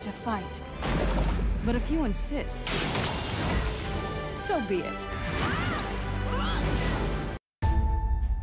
to fight. But if you insist, so be it.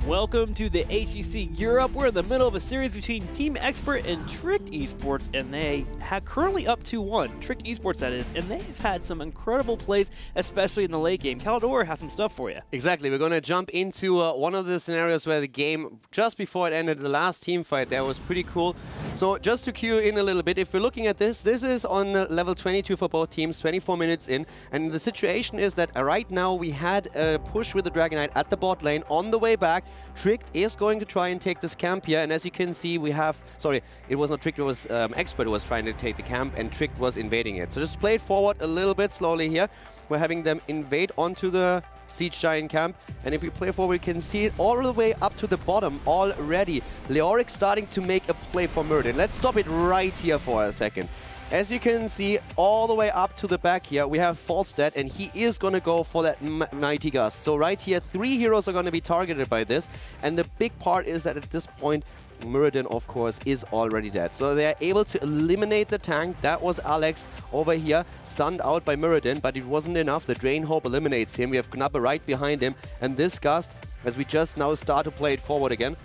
Welcome to the HGC Europe. We're in the middle of a series between Team Expert and Tricked Esports, and they have currently up 2-1. Tricked Esports, that is, and they've had some incredible plays, especially in the late game. Calidor has some stuff for you. Exactly. We're going to jump into one of the scenarios where the game, just before it ended, the last team fight there was pretty cool. So just to cue in a little bit, if we're looking at this is on level 22 for both teams, 24 minutes in, and the situation is that right now we had a push with the Dragonite at the bot lane. On the way back, Tricked is going to try and take this camp here, and as you can see, we have... Sorry, it was not Tricked, it was Expert who was trying to take the camp, and Tricked was invading it. So just play it forward a little bit slowly here. We're having them invade onto the Siege Giant camp, and if we play forward, we can see it all the way up to the bottom already. Leoric starting to make a play for Murden. Let's stop it right here for a second. As you can see, all the way up to the back here, we have Falstad, and he is going to go for that Mighty Gust. So right here, 3 heroes are going to be targeted by this, and the big part is that at this point, Muradin, of course, is already dead. So they are able to eliminate the tank. That was Alex over here, stunned out by Muradin, but it wasn't enough. The Drain Hope eliminates him. We have Knabbe right behind him, and this Gust, as we just now start to play it forward again,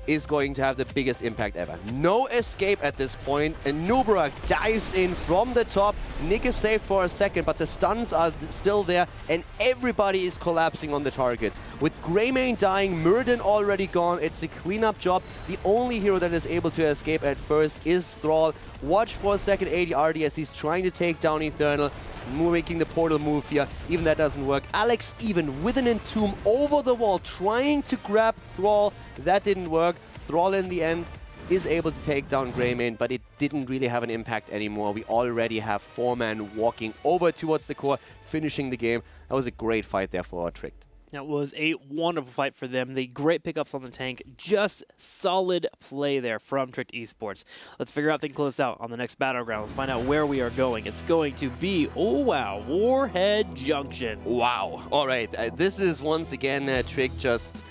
is going to have the biggest impact ever. No escape at this point, and Nubarak dives in from the top. Nick is saved for a second, but the stuns are still there, and everybody is collapsing on the targets. With Greymane dying, Muradin already gone, it's a cleanup job. The only hero that is able to escape at first is Thrall. Watch for a second ADRD as he's trying to take down Eternal, making the portal move here. Even that doesn't work. Alex even with an Entomb over the wall, trying to grab Thrall. That didn't work. Thrall in the end is able to take down Greymane, but it didn't really have an impact anymore. We already have 4 men walking over towards the core, finishing the game. That was a great fight there for Tricked. That was a wonderful fight for them. The great pickups on the tank. Just solid play there from Tricked Esports. Let's figure out things close out on the next battleground. Let's find out where we are going. It's going to be, oh wow, Warhead Junction. Wow. All right. This is once again Tricked just...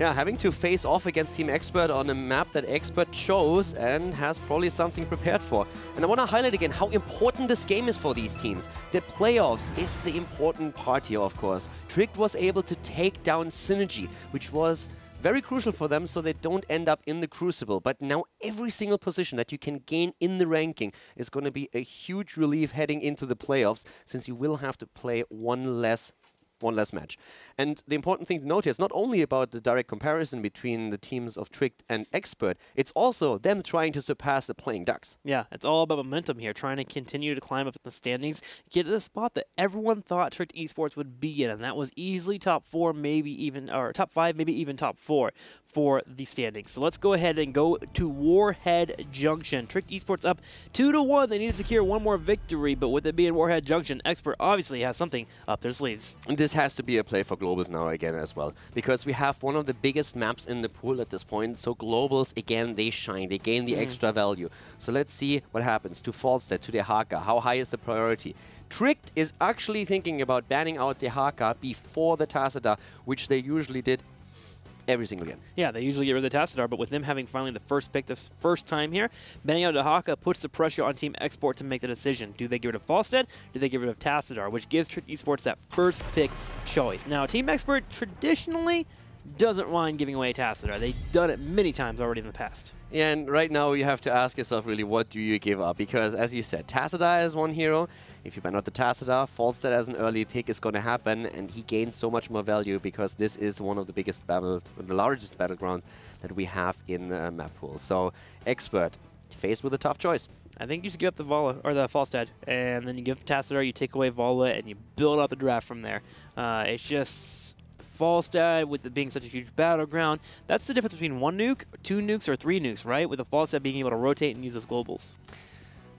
yeah, having to face off against Team Expert on a map that Expert chose and has probably something prepared for. And I want to highlight again how important this game is for these teams. The playoffs is the important part here, of course. Tricked was able to take down Synergy, which was very crucial for them so they don't end up in the Crucible. But now every single position that you can gain in the ranking is going to be a huge relief heading into the playoffs, since you will have to play one less match. And the important thing to note here is not only about the direct comparison between the teams of Tricked and Expert, it's also them trying to surpass the Playing Ducks. Yeah, it's all about momentum here, trying to continue to climb up in the standings, get to the spot that everyone thought Tricked Esports would be in, and that was easily top 4, maybe even, or top 5, maybe even top 4 for the standings. So let's go ahead and go to Warhead Junction. Tricked Esports up 2-1. They need to secure one more victory, but with it being Warhead Junction, Expert obviously has something up their sleeves. And this has to be a play for Globals now again as well, because we have one of the biggest maps in the pool at this point. So Globals, again, they shine, they gain the extra value. So let's see what happens to Falstad, to Dehaka. How high is the priority? Tricked is actually thinking about banning out Dehaka before the Tassadar, which they usually did every single game. Yeah, they usually get rid of the Tassadar, but with them having finally the first pick this first time here, banning out Dehaka puts the pressure on Team Export to make the decision. Do they get rid of Falstad? Do they get rid of Tassadar? Which gives Tricked Esports that first pick choice. Now, Team Export traditionally doesn't mind giving away Tassadar. They've done it many times already in the past. Yeah, and right now you have to ask yourself really, what do you give up? Because as you said, Tassadar is one hero. If you ban out the Tassadar, Falstad as an early pick is going to happen, and he gains so much more value because this is one of the biggest the largest battlegrounds that we have in the map pool. So Expert faced with a tough choice. I think you just give up the Vala or the Falstad, and then you give Tassadar, you take away Vala, and you build out the draft from there. It's just Falstad with it being such a huge battleground. That's the difference between 1 nuke, 2 nukes, or 3 nukes, right? With the Falstad being able to rotate and use those globals.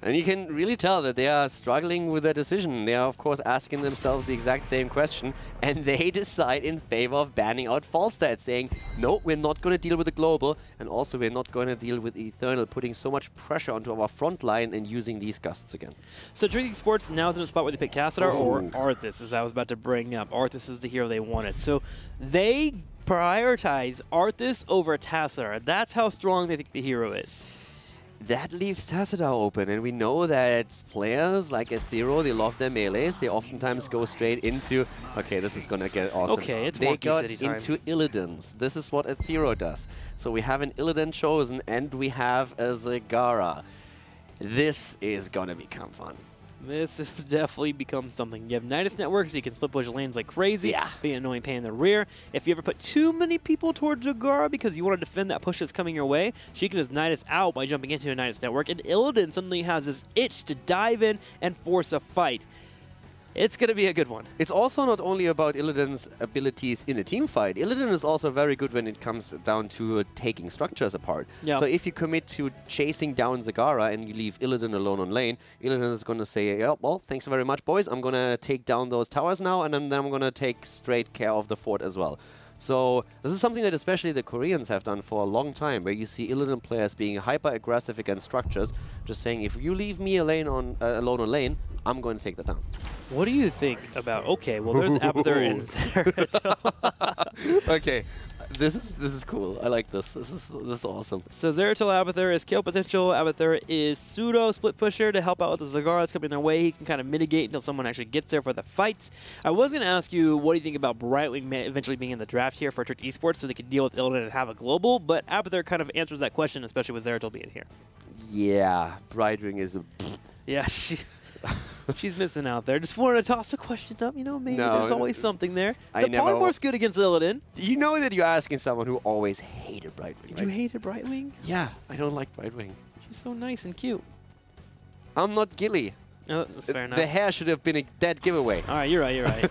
And you can really tell that they are struggling with their decision. They are, of course, asking themselves the exact same question, and they decide in favor of banning out Falstad, saying, no, we're not going to deal with the global, and also we're not going to deal with Eternal, putting so much pressure onto our front line and using these gusts again. So Tricked Esports now is in a spot where they pick Tassadar or Arthas, as I was about to bring up. Arthas is the hero they wanted. So they prioritize Arthas over Tassadar. That's how strong they think the hero is. That leaves Tacita open, and we know that players like Aethero, they love their melees. They oftentimes go straight into... Okay, this is gonna get awesome. Okay, it's they Monkey got City time. into Illidan's. This is what Aethero does. So we have an Illidan chosen, and we have a Zagara. This is gonna become fun. This has definitely become something. You have Nidus Network, so you can split push lanes like crazy, be an annoying pain in the rear. If you ever put too many people towards Zagara because you want to defend that push that's coming your way, she can just Nidus out by jumping into a Nidus Network, and Illidan suddenly has this itch to dive in and force a fight. It's going to be a good one. It's also not only about Illidan's abilities in a team fight. Illidan is also very good when it comes down to taking structures apart. Yeah. So if you commit to chasing down Zagara and you leave Illidan alone on lane, Illidan is going to say, yeah, well, thanks very much, boys. I'm going to take down those towers now, and then I'm going to take straight care of the fort as well. So this is something that especially the Koreans have done for a long time, where you see Illidan players being hyper-aggressive against structures, just saying, if you leave me alone on lane, I'm going to take that down. What do you think about... Okay, well, there's Abathur and Zeratul. Okay, this is cool. I like this. This is awesome. So Zeratul Abathur is kill potential. Abathur is pseudo split pusher to help out with the Zagara that's coming their way. He can kind of mitigate until someone actually gets there for the fight. I was going to ask you, what do you think about Brightwing eventually being in the draft here for Trick Esports so they could deal with Illidan and have a global? But Abathur kind of answers that question, especially with Zeratul being here. Yeah, Brightwing is a... Yeah, she's missing out there. Just wanted to toss a question up. You know, maybe there's always something there. The Polymorph's good against Illidan. You know that you're asking someone who always hated Brightwing, right? You hated Brightwing? Yeah, I don't like Brightwing. She's so nice and cute. I'm not Gilly. Oh, that's fair enough. The hair should have been a dead giveaway. All right, you're right, you're right.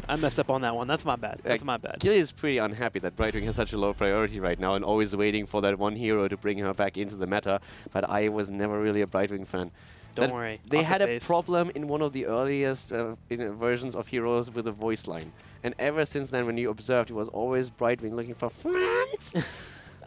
I messed up on that one. That's my bad. That's my bad. Gilly is pretty unhappy that Brightwing has such a low priority right now and always waiting for that one hero to bring her back into the meta, but I was never really a Brightwing fan. Don't worry. They had a problem in one of the earliest versions of Heroes with a voice line. And ever since then, when you observed, it was always Brightwing looking for friends.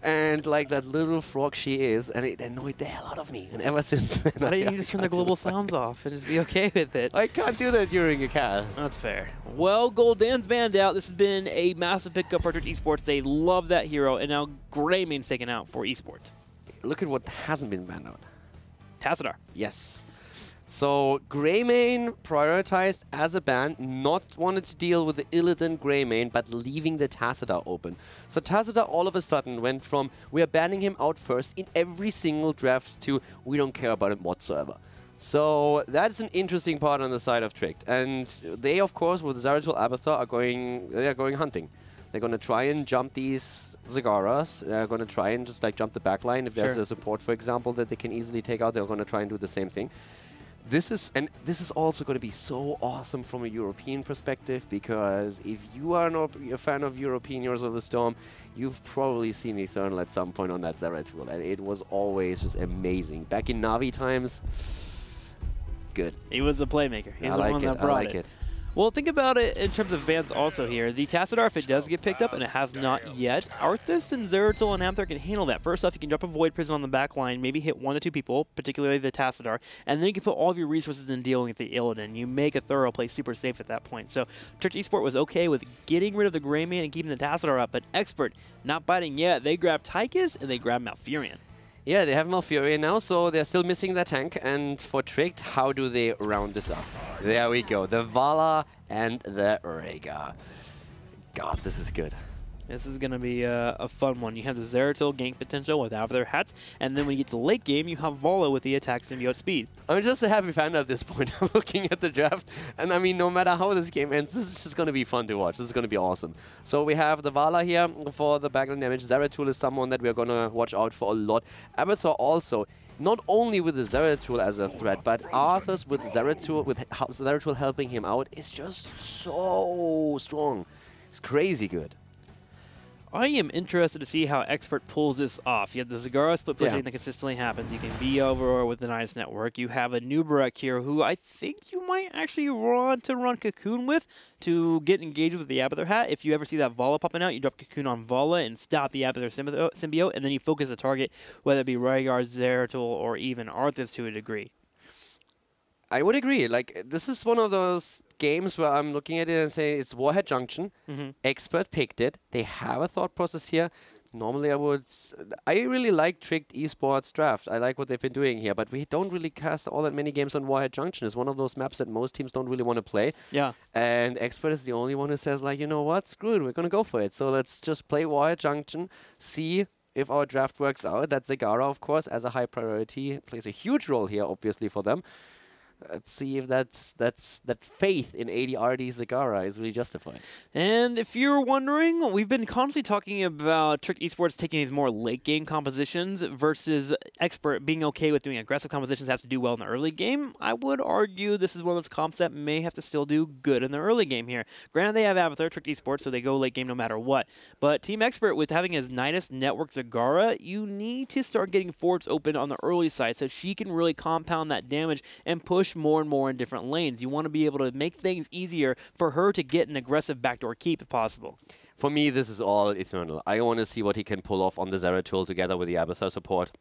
And like that little frog she is, and it annoyed the hell out of me. And ever since then... Why don't you just turn the global sounds off and just be okay with it? I can't do that during a cast. That's fair. Well, Goldan's banned out. This has been a massive pickup for Trick Esports. They love that hero, and now Greymane's taken out for Esports. Look at what hasn't been banned out. Tassadar. Yes. So Greymane prioritized as a ban, not wanted to deal with the Illidan Greymane, but leaving the Tassadar open. So Tassadar all of a sudden went from, we are banning him out first in every single draft, to we don't care about him whatsoever. So that's an interesting part on the side of Tricked. And they, of course, with Zeratul Abathur they are going hunting. They're going to try and jump these Zagaras. They're going to try and just like jump the backline. If there's a support, for example, that they can easily take out, they're going to try and do the same thing. This is also going to be so awesome from a European perspective, because if you are a fan of European Heroes of the Storm, you've probably seen Eternal at some point on that Zeratul, and it was always just amazing. Back in Na'Vi times, good. He was the playmaker. He's the one that brought it. Well, think about it in terms of bans also here. The Tassadar, if it does get picked up, and it has not yet, Arthas and Zeratul and Abathur can handle that. First off, you can drop a Void Prison on the back line, maybe hit 1 to 2 people, particularly the Tassadar, and then you can put all of your resources in dealing with the Illidan. You make a thorough play super safe at that point. So Trick Esport was okay with getting rid of the Greymane and keeping the Tassadar up, but Expert not biting yet. They grab Tychus and they grab Malfurion. Yeah, they have Malfurion now, so they're still missing their tank. And for Tricked, how do they round this up? There we go. The Vala and the Rhaegar. God, this is good. This is going to be a fun one. You have the Zeratul gank potential with Abathur hats, and then when you get to the late game, you have Vala with the attack symbiote speed. I'm just a happy fan at this point. I'm looking at the draft, and I mean, no matter how this game ends, this is just going to be fun to watch. This is going to be awesome. So we have the Vala here for the backline damage. Zeratul is someone that we're going to watch out for a lot. Abathur also, not only with the Zeratul as a threat, but Arthas with Zeratul helping him out is just so strong. It's crazy good. I am interested to see how Expert pulls this off. You have the Zagara split pushing that consistently happens. You can be over with the Nidus Network. You have a new Barak here who I think you might actually want to run Cocoon with to get engaged with the Abathur hat. If you ever see that Vala popping out, you drop Cocoon on Vala and stop the Abathur symbiote, and then you focus the target, whether it be Rhaegar, Zeratul, or even Arthas to a degree. I would agree. Like, this is one of those games where I'm looking at it and saying it's Warhead Junction. Expert picked it. They have a thought process here. Normally I really like Tricked Esports Draft. I like what they've been doing here, but we don't really cast all that many games on Warhead Junction. It's one of those maps that most teams don't really want to play. Yeah. And Expert is the only one who says, like, you know what, screw it, we're going to go for it. So let's just play Warhead Junction, see if our draft works out. That Zagara, of course, as a high priority, plays a huge role here, obviously, for them. Let's see if that faith in ADRD Zagara is really justified. And if you're wondering, we've been constantly talking about Tricked Esports taking these more late game compositions versus Expert being okay with doing aggressive compositions, has to do well in the early game. I would argue this is one of those comps that may have to still do good in the early game here. Granted, they have Avatar, Tricked Esports, so they go late game no matter what. But Team Expert, with having his Nidus Network Zagara, you need to start getting forts open on the early side so she can really compound that damage and push more and more in different lanes. You want to be able to make things easier for her to get an aggressive backdoor keep if possible. For me, this is all Eternal. I want to see what he can pull off on the Zeratul together with the Abathur support.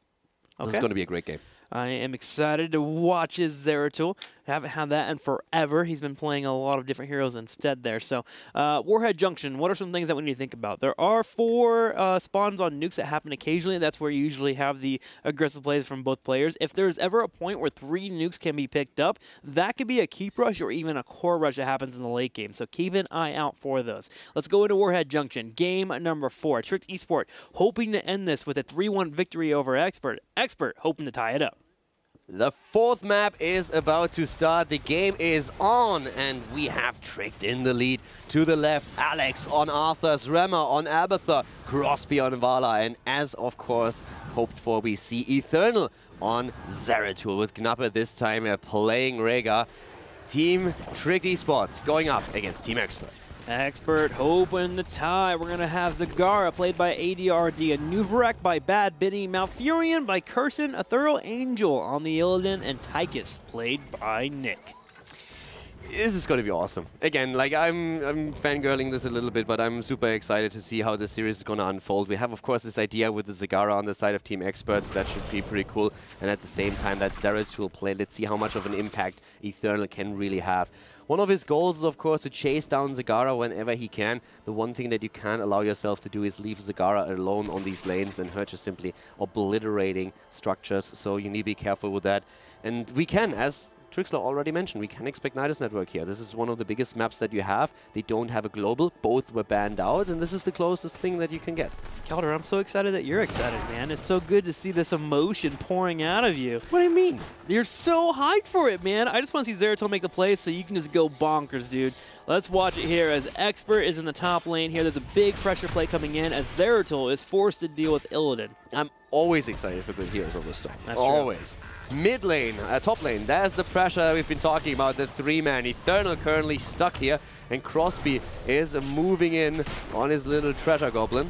Okay. This is going to be a great game. I am excited to watch his Zeratul. Haven't had that in forever. He's been playing a lot of different heroes instead there. So, Warhead Junction, what are some things that we need to think about? There are 4 spawns on nukes that happen occasionally. That's where you usually have the aggressive plays from both players. If there's ever a point where 3 nukes can be picked up, that could be a keep rush or even a core rush that happens in the late game. So keep an eye out for those. Let's go into Warhead Junction. Game number 4. Tricked Esport hoping to end this with a 3-1 victory over Expert. Expert hoping to tie it up. The 4th map is about to start. The game is on, and we have Tricked in the lead. To the left, Alex on Arthur's, Rema on Abathur, Crosby on Vala, and as of course hoped for, we see Eternal on Zeratul with Gnapper this time playing Rega. Team Tricked Esports going up against Team Expert. Expert hoping to tie. We're going to have Zagara played by ADRD, a Nuvarak by Bad Biddy, Malfurion by Curson, a Thorough Angel on the Illidan, and Tychus played by Nick. This is going to be awesome. Again, like I'm fangirling this a little bit, but I'm super excited to see how the series is going to unfold. We have, of course, this idea with the Zagara on the side of Team Experts, so that should be pretty cool. And at the same time, that Zeratul play, let's see how much of an impact Eternal can really have. One of his goals is, of course, to chase down Zagara whenever he can. The one thing that you can't allow yourself to do is leave Zagara alone on these lanes and her just simply obliterating structures. So you need to be careful with that. And we can, as Trixler already mentioned, we can expect Nidus Network here. This is one of the biggest maps that you have. They don't have a global. Both were banned out, and this is the closest thing that you can get. Calder, I'm so excited that you're excited, man. It's so good to see this emotion pouring out of you. What do you mean? You're so hyped for it, man. I just want to see Zeratul make the play so you can just go bonkers, dude. Let's watch it here as Expert is in the top lane here. There's a big pressure play coming in as Zeratul is forced to deal with Illidan. I'm always excited for good heroes on this stuff. That's always. True. Mid lane, top lane, there's the pressure we've been talking about, the 3-man. Eternal currently stuck here, and Crosby is moving in on his little treasure goblin.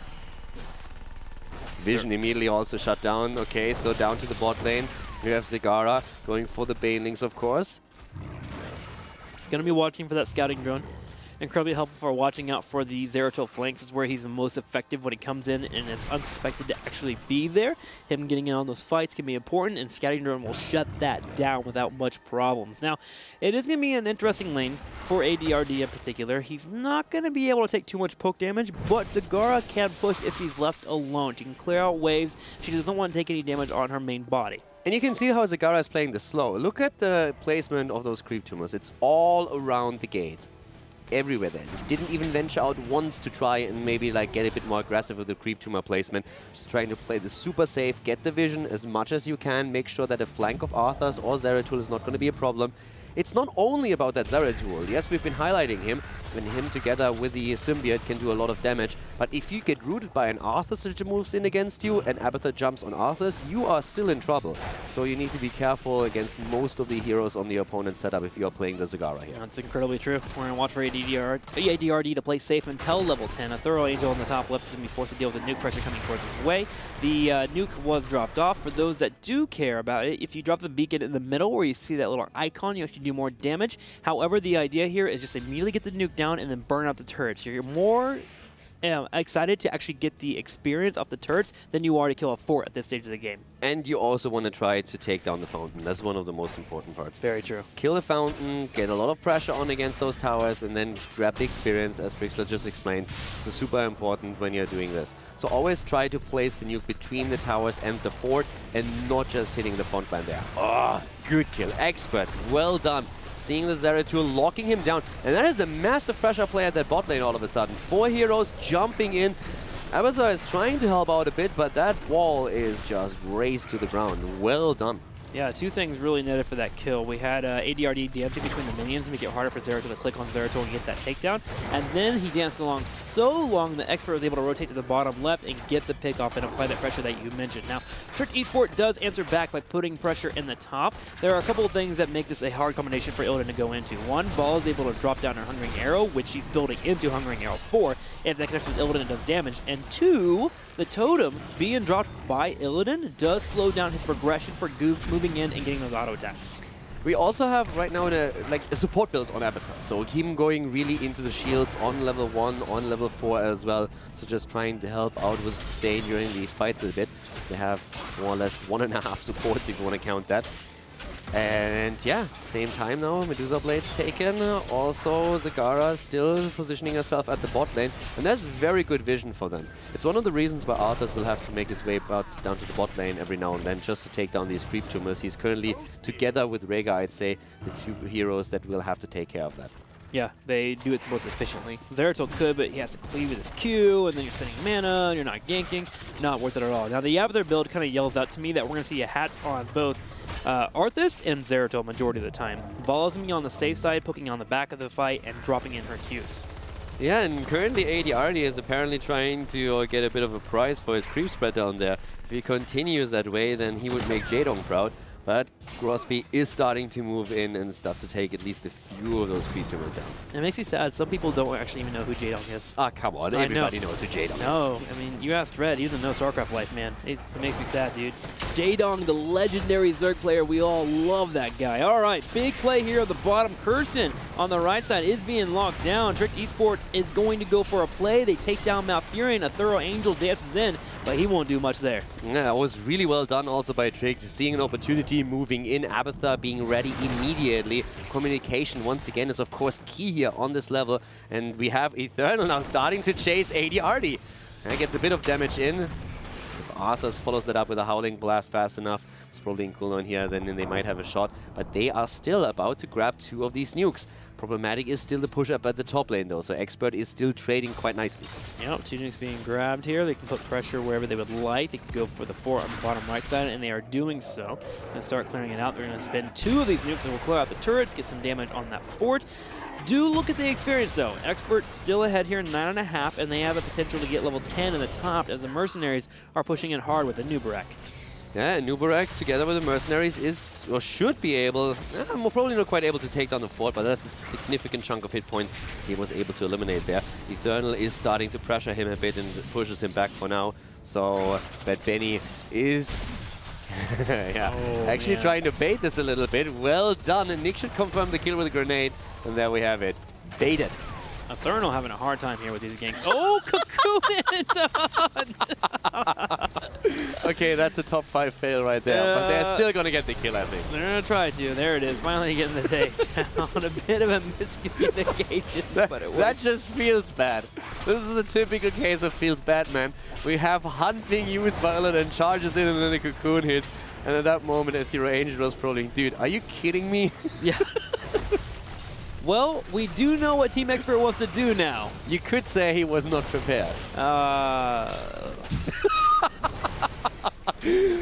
Vision immediately also shut down. Okay, so down to the bot lane. We have Zagara going for the banelings, of course. Gonna be watching for that scouting drone. Incredibly helpful for watching out for the Zeratul flanks. It's where he's the most effective when he comes in and is unsuspected to actually be there. Him getting in on those fights can be important, and scouting drone will shut that down without much problems. Now, it is going to be an interesting lane for ADRD in particular. He's not going to be able to take too much poke damage, but Zagara can push if she's left alone. She can clear out waves. She doesn't want to take any damage on her main body. And you can see how Zagara is playing this slow. Look at the placement of those creep tumors. It's all around the gate. Everywhere then. He didn't even venture out once to try and maybe like get a bit more aggressive with the creep tumor placement. Just trying to play this super safe, get the vision as much as you can, make sure that a flank of Arthur's or Zeratul is not going to be a problem. It's not only about that Zeratul. Yes, we've been highlighting him, and him together with the symbiote can do a lot of damage. But if you get rooted by an Arthur that moves in against you and Abathur jumps on Arthur's, you are still in trouble. So you need to be careful against most of the heroes on the opponent's setup if you are playing the Zagara here. That's incredibly true. We're going to watch for ADRD to play safe until level 10. A Thorough Angel on the top left is going to be forced to deal with the nuke pressure coming towards his way. The nuke was dropped off. For those that do care about it, if you drop the beacon in the middle where you see that little icon, you actually do more damage. However, the idea here is just immediately get the nuke down and then burn out the turrets. You're more excited to actually get the experience off the turrets than you are to kill a fort at this stage of the game. And you also want to try to take down the fountain. That's one of the most important parts. Very true. Kill the fountain, get a lot of pressure on against those towers, and then grab the experience, as Trixler just explained. So super important when you're doing this. So always try to place the nuke between the towers and the fort, and not just hitting the front line there. Oh, good kill. Expert. Well done. Seeing the Zeratul, locking him down. And that is a massive pressure play at that bot lane all of a sudden. 4 heroes jumping in. Abathur is trying to help out a bit, but that wall is just razed to the ground. Well done. Yeah, 2 things really netted for that kill. We had ADRD dancing between the minions to make it harder for Zeratul to click on Zeratul and get that takedown. And then he danced along so long the Expert was able to rotate to the bottom left and get the pick off and apply that pressure that you mentioned. Now, Tricked Esport does answer back by putting pressure in the top. There are a couple of things that make this a hard combination for Illidan to go into. One, Ball is able to drop down her Hungering Arrow, which she's building into Hungering Arrow 4. If that connects with Illidan, it does damage. And 2, the totem being dropped by Illidan does slow down his progression for moving in and getting those auto attacks. We also have right now a support build on Abathur, so him going really into the shields on level 1, on level 4 as well, so just trying to help out with sustain during these fights a bit. They have more or less 1.5 supports if you want to count that. And yeah, same time now, Medusa Blade's taken. Also, Zagara still positioning herself at the bot lane. And that's very good vision for them. It's one of the reasons why Arthas will have to make his way down to the bot lane every now and then just to take down these creep tumors. He's currently, together with Rhaegar, I'd say, the 2 heroes that will have to take care of that. Yeah, they do it the most efficiently. Zeratul could, but he has to cleave with his Q, and then you're spending mana, and you're not ganking. Not worth it at all. Now, the Abathur build kind of yells out to me that we're going to see a hat on both Arthas and Zeratul majority of the time. Vala is going to be on the safe side, poking on the back of the fight, and dropping in her Qs. Yeah, and currently ADRD is apparently trying to get a bit of a prize for his creep spread down there. If he continues that way, then he would make Jaedong proud. But Grosby is starting to move in and starts to take at least a few of those creep tumors down. It makes me sad. Some people don't actually even know who Jaedong is. Ah, come on. Everybody knows who Jaedong is. No, I mean, you asked Red. He doesn't know StarCraft life, man. It makes me sad, dude. Jaedong, the legendary Zerg player. We all love that guy. All right, big play here at the bottom. Curson on the right side is being locked down. Tricked Esports is going to go for a play. They take down Malfurion. A thorough Angel dances in, but he won't do much there. Yeah, that was really well done also by Tricked. Seeing an opportunity, moving in, Abathur being ready immediately. Communication once again is of course key here on this level, and we have Eternal now starting to chase ADRD. And gets a bit of damage in. If Arthas follows that up with a Howling Blast fast enough, it's probably in cooldown here, then they might have a shot. But they are still about to grab 2 of these nukes. Problematic is still the push up at the top lane though, so Expert is still trading quite nicely. Yep, 2 nukes being grabbed here. They can put pressure wherever they would like. They can go for the 4 on the bottom right side, and they are doing so. And start clearing it out. They're going to spend 2 of these nukes and we'll clear out the turrets, get some damage on that fort. Do look at the experience though. Expert still ahead here, 9.5, and they have the potential to get level 10 in the top as the Mercenaries are pushing in hard with the Nubarak. Yeah, Nubarak together with the Mercenaries is, or should be able, probably not quite able to take down the fort, but that's a significant chunk of hit points he was able to eliminate there. Eternal is starting to pressure him a bit and pushes him back for now. So, Bad Benny is actually trying to bait this a little bit. Well done, and Nick should confirm the kill with a grenade, and there we have it. Baited. Eternal having a hard time here with these ganks. Oh, Cocoon! Okay, that's a top 5 fail right there, but they're still going to get the kill, I think. They're going to try to. There it is. Finally getting the takedown. A bit of a miscommunication, but it works. That just feels bad. This is a typical case of feels bad, man. We have Hunt being used by Illidan, charges in, and then the Cocoon hits. And at that moment, Ethereal Angel was probably, dude, are you kidding me? Yeah. Well, we do know what Team Expert wants to do now. You could say he was not prepared.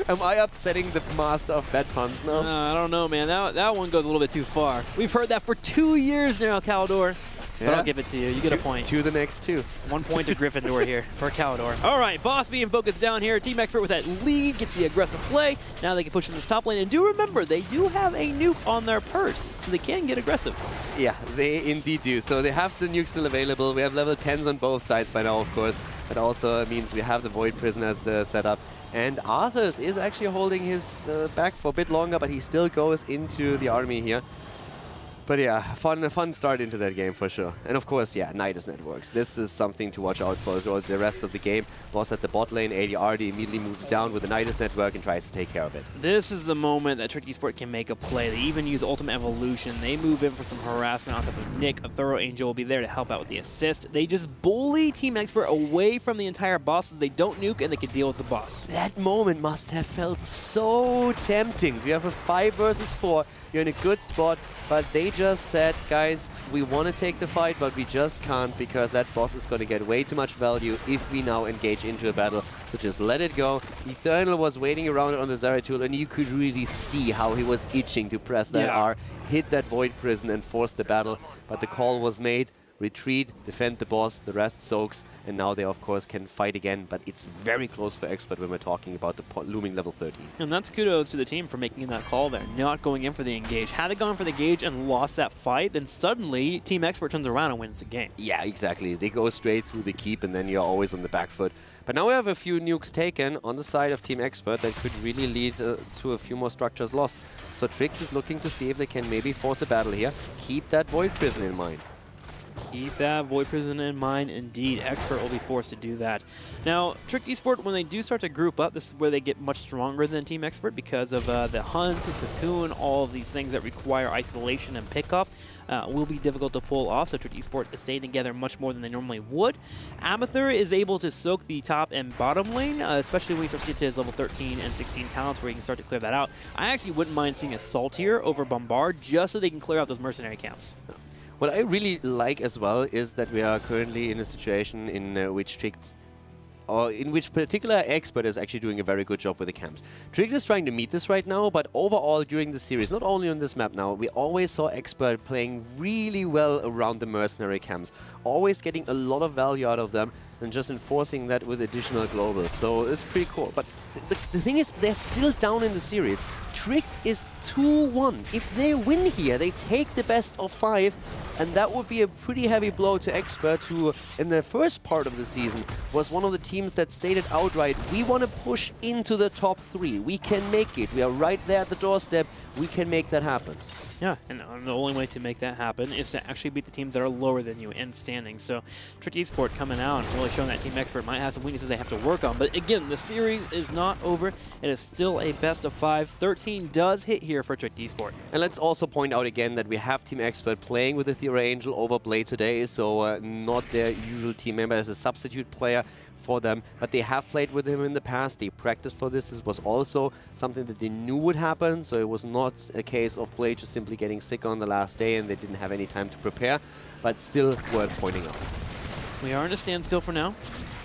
Am I upsetting the master of bad puns now? I don't know, man. That one goes a little bit too far. We've heard that for 2 years now, Caldor. Yeah. But I'll give it to you. You get a point. To the next 2. 1 point to Gryffindor here for Caldor. All right, Boss being focused down here. Team Expert with that lead gets the aggressive play. Now they can push in this top lane. And do remember, they do have a nuke on their purse, so they can get aggressive. Yeah, they indeed do. So they have the nukes still available. We have level 10s on both sides by now, of course. That also means we have the Void Prisoners set up. And Arthas is actually holding his back for a bit longer, but he still goes into the army here. But yeah, fun start into that game for sure. And of course, yeah, Nidus networks. This is something to watch out for as well. The rest of the game, boss at the bot lane, ADRD immediately moves down with the Nidus network and tries to take care of it. This is the moment that Trick Esport can make a play. They even use Ultimate Evolution. They move in for some harassment on top of Nick. A Thorough Angel will be there to help out with the assist. They just bully Team Expert away from the entire boss so they don't nuke and they can deal with the boss. That moment must have felt so tempting. You have a 5 versus 4. You're in a good spot, but they just said, guys, we want to take the fight, but we just can't because that boss is going to get way too much value if we now engage into a battle. So just let it go. Eternal was waiting around on the Zeratul, and you could really see how he was itching to press that R, hit that Void Prison, and force the battle. But the call was made. Retreat, defend the boss, the rest soaks, and now they of course can fight again, but it's very close for Expert when we're talking about the looming level 13. And that's kudos to the team for making that call there, not going in for the engage. Had they gone for the engage and lost that fight, then suddenly Team Expert turns around and wins the game. Yeah, exactly. They go straight through the keep and then you're always on the back foot. But now we have a few nukes taken on the side of Team Expert that could really lead to a few more structures lost. So Trick is looking to see if they can maybe force a battle here. Keep that Void Prison in mind. Keep that Void Prison in mind, indeed. Expert will be forced to do that. Now, Trick Esport, when they do start to group up, this is where they get much stronger than Team Expert because of the Hunt, Cocoon, all of these things that require isolation and pickup will be difficult to pull off, so Trick Esport is staying together much more than they normally would. Amethyr is able to soak the top and bottom lane, especially when he starts to get to his level 13 and 16 talents where he can start to clear that out. I actually wouldn't mind seeing Assault here over Bombard just so they can clear out those mercenary camps. What I really like as well is that we are currently in a situation in which particular Expert is actually doing a very good job with the camps. Trick is trying to meet this right now, but overall during the series, not only on this map now, we always saw Expert playing really well around the mercenary camps, always getting a lot of value out of them and just enforcing that with additional globals. So it's pretty cool. But the thing is, they're still down in the series. Trick is 2-1. If they win here, they take the best of 5, and that would be a pretty heavy blow to Expert, who in the first part of the season was one of the teams that stated outright, we want to push into the top 3. We can make it. We are right there at the doorstep. We can make that happen. Yeah, and the only way to make that happen is to actually beat the teams that are lower than you in standing. So Trick Esport coming out and really showing that Team Expert might have some weaknesses they have to work on. But again, the series is not over. It is still a best of 5. 13 does hit here for Trick Esport. And let's also point out again that we have Team Expert playing with the Thera Angel over Blade today, so not their usual team member as a substitute player for them, but they have played with him in the past. They practiced for this. This was also something that they knew would happen, so it was not a case of Blade just simply getting sick on the last day and they didn't have any time to prepare, but still worth pointing out. We are in a standstill for now.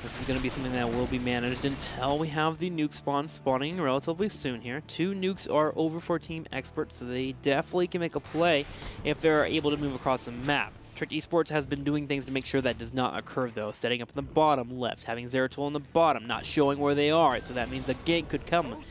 This is going to be something that will be managed until we have the nuke spawning relatively soon here. 2 nukes are over for Team Expert, so they definitely can make a play if they're able to move across the map. Trick Esports has been doing things to make sure that does not occur, though. Setting up in the bottom left, having Zeratul on the bottom, not showing where they are, so that means a gank could come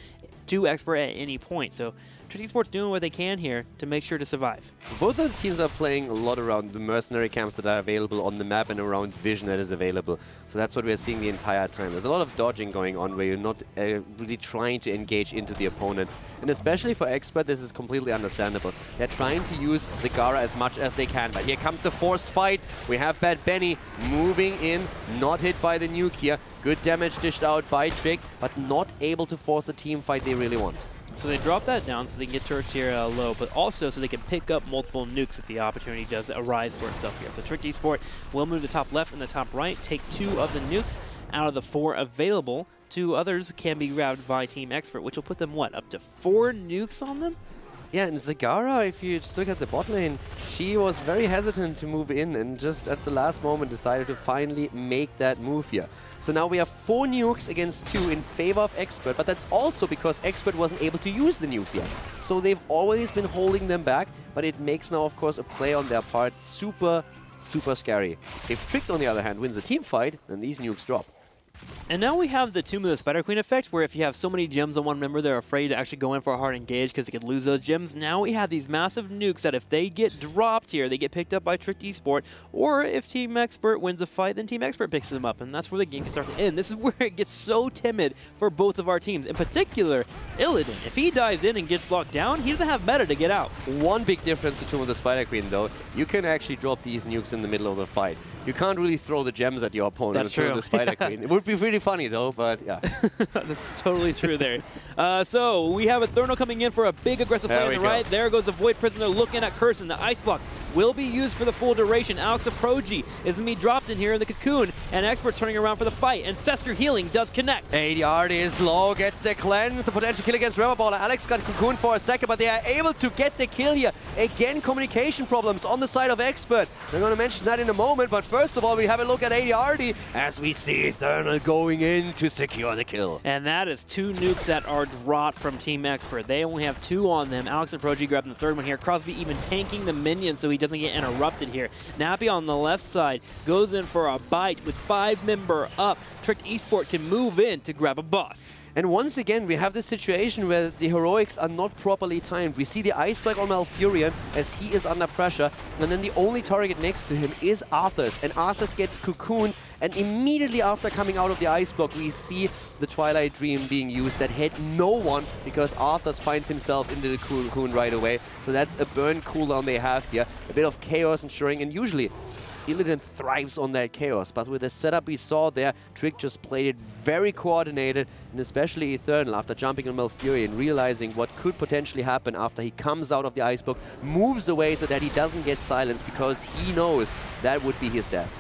to Expert at any point. So Trick Esports doing what they can here to make sure to survive. Both of the teams are playing a lot around the mercenary camps that are available on the map and around vision that is available. So that's what we're seeing the entire time. There's a lot of dodging going on where you're not really trying to engage into the opponent. And especially for Expert, this is completely understandable. They're trying to use Zagara as much as they can. But here comes the forced fight. We have Bad Benny moving in, not hit by the nuke here. Good damage dished out by Trick, but not able to force the team fight they really want. So they drop that down so they can get turrets here low, but also so they can pick up multiple nukes if the opportunity does arise for itself here. So Trick Esport will move to the top left and the top right, take 2 of the nukes out of the 4 available. 2 others can be grabbed by Team Expert, which will put them, what, up to 4 nukes on them? Yeah, and Zagara, if you just look at the bot lane, she was very hesitant to move in and just at the last moment decided to finally make that move here. So now we have 4 nukes against 2 in favor of Expert, but that's also because Expert wasn't able to use the nukes yet. So they've always been holding them back, but it makes now, of course, a play on their part super, super scary. If Trick, on the other hand, wins a team fight, then these nukes drop. And now we have the Tomb of the Spider Queen effect, where if you have so many gems on one member, they're afraid to actually go in for a hard engage because they could lose those gems. Now we have these massive nukes that if they get dropped here, they get picked up by Tricked Esport, or if Team Expert wins a fight, then Team Expert picks them up, and that's where the game can start to end. This is where it gets so timid for both of our teams. In particular, Illidan. If he dives in and gets locked down, he doesn't have meta to get out. One big difference to Tomb of the Spider Queen, though, you can actually drop these nukes in the middle of the fight. You can't really throw the gems at your opponent. That's true. The Spider Queen. It would be really funny, though, but yeah. That's totally true there. So we have Eternal coming in for a big aggressive play on the right. There goes the Void Prisoner looking at Curson. The Ice Block will be used for the full duration. Alex Aproji is going to be dropped in here in the Cocoon, and Expert's turning around for the fight, and Sesker healing does connect. 8 yard is low, gets the cleanse, the potential kill against Rubberballer. Alex got Cocoon for a second, but they are able to get the kill here. Again, communication problems on the side of Expert. We're going to mention that in a moment, but first of all, we have a look at 80RD as we see Eternal going in to secure the kill. And that is 2 nukes that are dropped from Team Expert. They only have 2 on them. Alex and Proji grabbing the 3rd one here. Crosby even tanking the minions so he doesn't get interrupted here. Nappy on the left side goes in for a bite with 5-member up. Tricked Esport can move in to grab a boss. And once again, we have this situation where the heroics are not properly timed. We see the Ice Block on Malfurion as he is under pressure, and then the only target next to him is Arthas, and Arthas gets cocooned, and immediately after coming out of the Ice Block, we see the Twilight Dream being used that hit no one because Arthas finds himself into the cocoon right away. So that's a burn cooldown they have here, a bit of chaos ensuring, and usually Illidan thrives on that chaos, but with the setup we saw there, Trick just played it very coordinated, and especially Eternal, after jumping on Malfurion, realizing what could potentially happen after he comes out of the Ice Block, moves away so that he doesn't get silenced, because he knows that would be his death.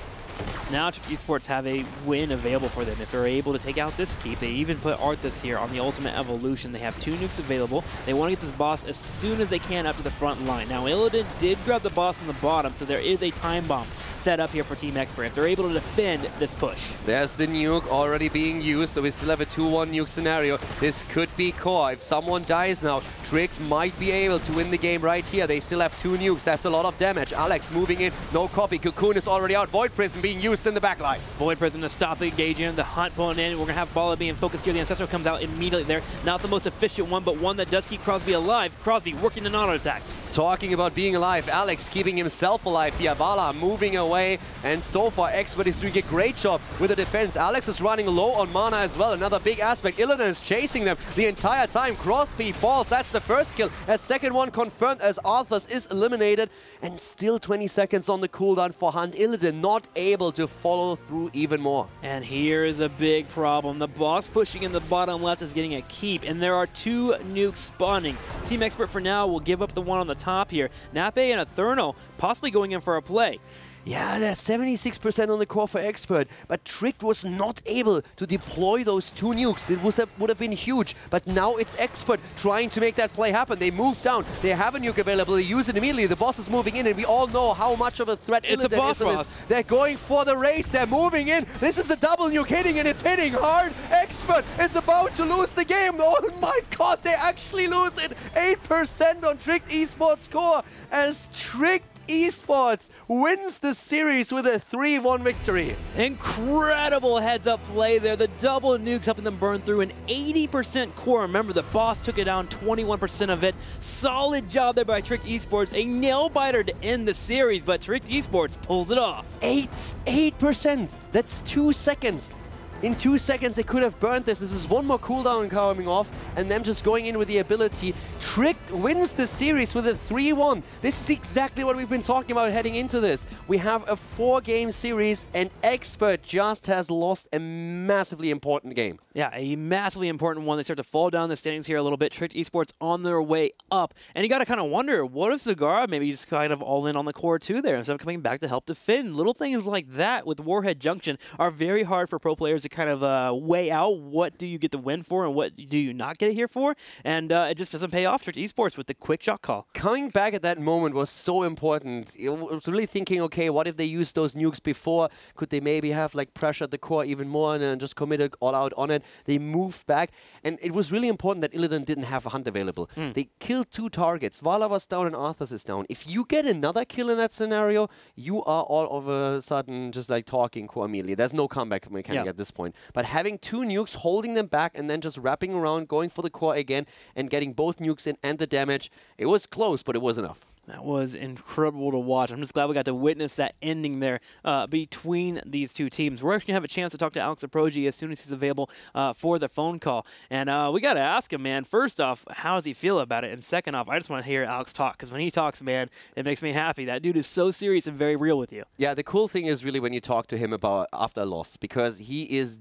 Now Trick Esports have a win available for them if they're able to take out this keep. They even put Arthas here on the Ultimate Evolution. They have 2 nukes available. They want to get this boss as soon as they can after the front line. Now Illidan did grab the boss on the bottom, so there is a time bomb set up here for Team Expert if they're able to defend this push. There's the nuke already being used, so we still have a 2-1 nuke scenario. This could be core. If someone dies now, Trick might be able to win the game right here. They still have 2 nukes. That's a lot of damage. Alex moving in. No copy. Cocoon is already out. Void Prison being used in the backline. Void Prison to stop the engagement. The hunt pulling in. We're going to have Bala being focused here. The Ancestral comes out immediately there. Not the most efficient one, but one that does keep Crosby alive. Crosby working in auto attacks. Talking about being alive, Alex keeping himself alive here. Bala moving away, and so far Expert is doing a great job with the defense. Alex is running low on mana as well. Another big aspect. Illidan is chasing them the entire time. Crosby falls. That's the first kill. A second one confirmed as Arthas is eliminated. And still 20 seconds on the cooldown for Hunt. Illidan not able to follow through even more. And here is a big problem. The boss pushing in the bottom left is getting a keep, and there are 2 nukes spawning. Team Expert for now will give up the one on the top here. Nape and Eternal possibly going in for a play. Yeah, there's 76% on the core for Expert, but Trick was not able to deploy those 2 nukes. It would have been huge, but now it's Expert trying to make that play happen. They move down, they have a nuke available, they use it immediately. The boss is moving in, and we all know how much of a threat Illidan is to this. They're going for the race, they're moving in. This is a double nuke hitting, and it's hitting hard. Expert is about to lose the game. Oh my god, they actually lose it. 8% on Tricked Esports core as Tricked Esports wins the series with a 3-1 victory. Incredible heads-up play there. The double nukes helping them burn through an 80% core. Remember, the boss took it down 21% of it. Solid job there by Tricked Esports. A nail-biter to end the series, but Tricked Esports pulls it off. 8%. That's 2 seconds. In 2 seconds, they could have burned this. This is one more cooldown coming off, and them just going in with the ability. Tricked wins the series with a 3-1. This is exactly what we've been talking about heading into this. We have a 4-game series, and Expert just has lost a massively important game. Yeah, a massively important one. They start to fall down the standings here a little bit. Tricked Esports on their way up. And you got to kind of wonder, what if Zagara maybe just kind of all in on the core too there instead of coming back to help defend? Little things like that with Warhead Junction are very hard for pro players to kind of weigh out. What do you get the win for and what do you not get it here for? And it just doesn't pay off. Tricked Esports with the quick shot call. Coming back at that moment was so important. I was really thinking, okay, what if they used those nukes before? Could they maybe have like pressured the core even more and then just committed all out on it? They moved back, and it was really important that Illidan didn't have a hunt available. They killed 2 targets. Vala was down and Arthas is down. If you get another kill in that scenario, you are all of a sudden just like talking core immediately. There's no comeback mechanic at this point. But having 2 nukes, holding them back, and then just wrapping around, going for the core again, and getting both nukes in and the damage, it was close, but it was enough. That was incredible to watch. I'm just glad we got to witness that ending there between these two teams. We're actually going to have a chance to talk to Alex Aprogi as soon as he's available for the phone call. And we got to ask him, man, first off, how does he feel about it? And second off, I just want to hear Alex talk, because when he talks, man, it makes me happy. That dude is so serious and very real with you. Yeah, the cool thing is really when you talk to him about after a loss, because he's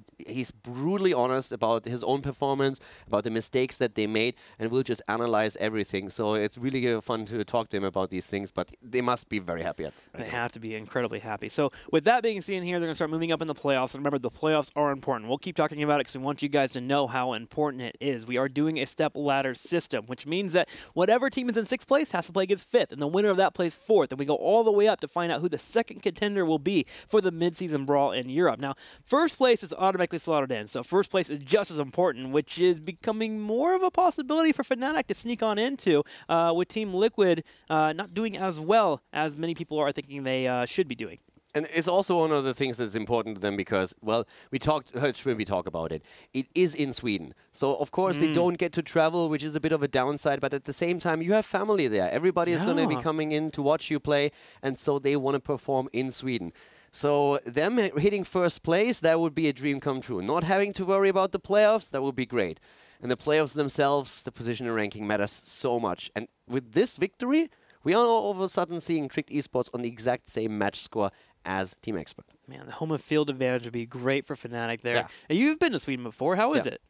brutally honest about his own performance, about the mistakes that they made, and we'll just analyze everything. So it's really fun to talk to him about these things, but they must be very happy. They have to be incredibly happy. So with that being seen here, they're going to start moving up in the playoffs. And remember, the playoffs are important. We'll keep talking about it because we want you guys to know how important it is. We are doing a step ladder system, which means that whatever team is in 6th place has to play against 5th, and the winner of that plays 4th. And we go all the way up to find out who the second contender will be for the midseason brawl in Europe. Now, 1st place is automatically slotted in, so 1st place is just as important, which is becoming more of a possibility for Fnatic to sneak on into with Team Liquid not doing as well as many people are thinking they should be doing. And it's also one of the things that's important to them because, well, we heard Shrimby talk about it. It is in Sweden. So, of course, they don't get to travel, which is a bit of a downside. But at the same time, you have family there. Everybody is going to be coming in to watch you play. And so they want to perform in Sweden. So them hitting 1st place, that would be a dream come true. Not having to worry about the playoffs, that would be great. And the playoffs themselves, the position and ranking matters so much. And with this victory, we are all of a sudden seeing Tricked Esports on the exact same match score as Team Expert. Man, the home and field advantage would be great for Fnatic there. Yeah. You've been to Sweden before. How is it?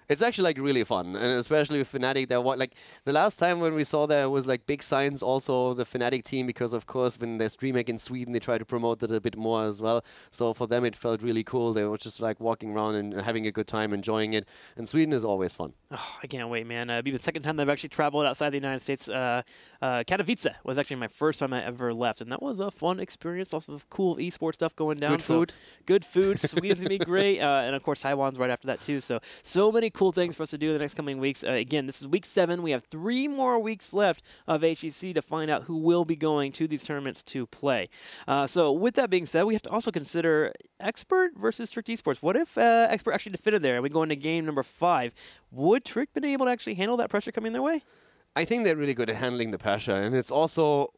It's actually like really fun, and especially with Fnatic. Like the last time when we saw there was like big signs also the Fnatic team, because of course when there's DreamHack in Sweden they try to promote it a bit more as well. So for them it felt really cool. They were just like walking around and having a good time, enjoying it. And Sweden is always fun. Oh, I can't wait, man. It'll be the second time that I've actually traveled outside the United States. Katowice was actually my first time I ever left, and that was a fun experience. Lots of cool esports stuff going down. Good food. Good food. Sweden's gonna be great, and of course Taiwan's right after that too. So many cool things for us to do in the next coming weeks. Again, this is week 7. We have 3 more weeks left of HGC to find out who will be going to these tournaments to play. So with that being said, we have to also consider Expert versus Tricked Esports. What if Expert actually defended there and we go into game number 5? Would Trick been able to actually handle that pressure coming their way? I think they're really good at handling the pressure, and it's also,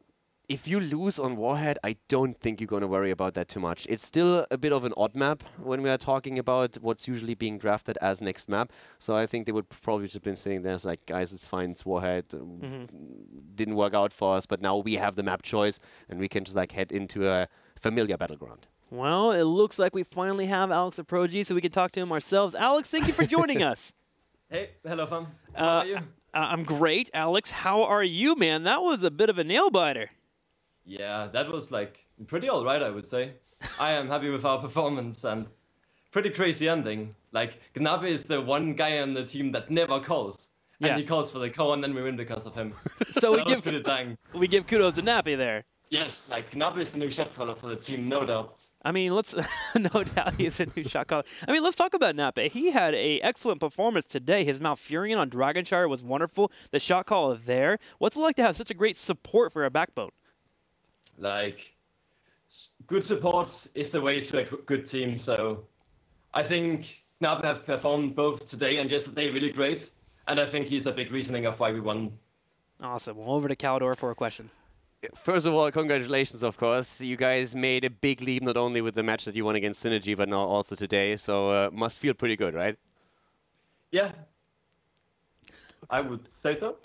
if you lose on Warhead, I don't think you're going to worry about that too much. It's still a bit of an odd map when we are talking about what's usually being drafted as next map. So I think they would probably just been sitting there as like, guys, it's fine, it's Warhead. Didn't work out for us, but now we have the map choice, and we can just like head into a familiar battleground. Well, it looks like we finally have Alex Aprogi, so we can talk to him ourselves. Alex, thank you for joining us. Hey, hello, fam. How are you? I'm great. Alex, how are you, man? That was a bit of a nail-biter. Yeah, that was like pretty all right, I would say. I am happy with our performance and pretty crazy ending. Like, Gnabe is the one guy on the team that never calls. And he calls for the call, and then we win because of him. So we give kudos to Nappy there. Yes, like Gnabe is the new shot caller for the team, no doubt. I mean, no doubt he's a new shot caller. I mean, let's talk about Nappy. He had an excellent performance today. His Malfurion on Dragonshire was wonderful. The shot caller there. What's it like to have such a great support for a backbone? Like, good support is the way to a good team, so I think Gnabe have performed both today and yesterday really great, and I think he's a big reasoning of why we won. Awesome. Well, over to Caldor for a question. First of all, congratulations, of course. You guys made a big leap, not only with the match that you won against Synergy, but now also today, so must feel pretty good, right? Yeah, I would say so.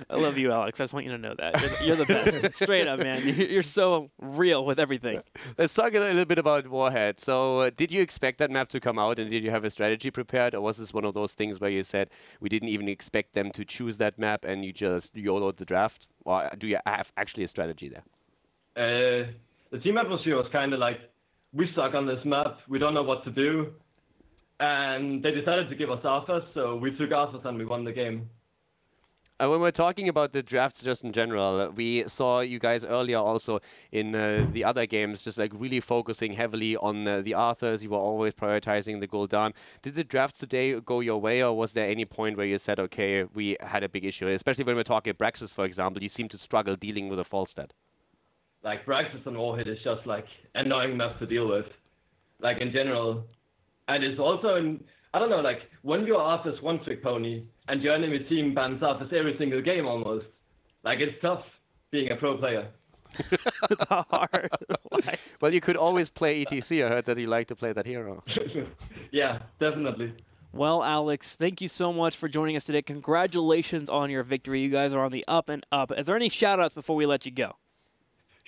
I love you, Alex. I just want you to know that. You're the best. Straight up, man. You're so real with everything. Let's talk a little bit about Warhead. So did you expect that map to come out, and did you have a strategy prepared? Or was this one of those things where you said, we didn't even expect them to choose that map, and you just YOLO'd the draft? Or do you have actually a strategy there? The team atmosphere was kind of like, we suck on this map, we don't know what to do. And they decided to give us Arthas, so we took Arthas and we won the game. When we're talking about the drafts just in general, we saw you guys earlier also in the other games just like really focusing heavily on the Arthurs. You were always prioritizing the Gul'dan. Did the drafts today go your way, or was there any point where you said, okay, we had a big issue? Especially when we're talking Braxis, for example, you seem to struggle dealing with a Falstad. Like, Braxis and Warhead is just like annoying map to deal with. Like, in general, And it's also, I don't know, like, when you're Arthur's one-trick pony and your enemy team bans Arthur's every single game almost, like, it's tough being a pro player. The hard life. Well, you could always play ETC. I heard that you like to play that hero. Yeah, definitely. Well, Alex, thank you so much for joining us today. Congratulations on your victory. You guys are on the up and up. Is there any shout-outs before we let you go?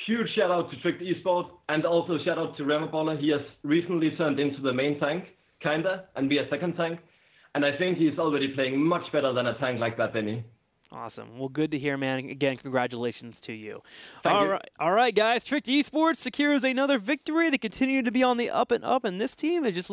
Huge shout-out to Tricked Esport, and also shout-out to Remaballer. He has recently turned into the main tank, kinda, and be a second tank. And I think he's already playing much better than a tank like that, Benny. Awesome. Well, good to hear, man. Again, congratulations to you. Thank you. All right, guys. Tricked Esports secures another victory. They continue to be on the up and up, and this team is just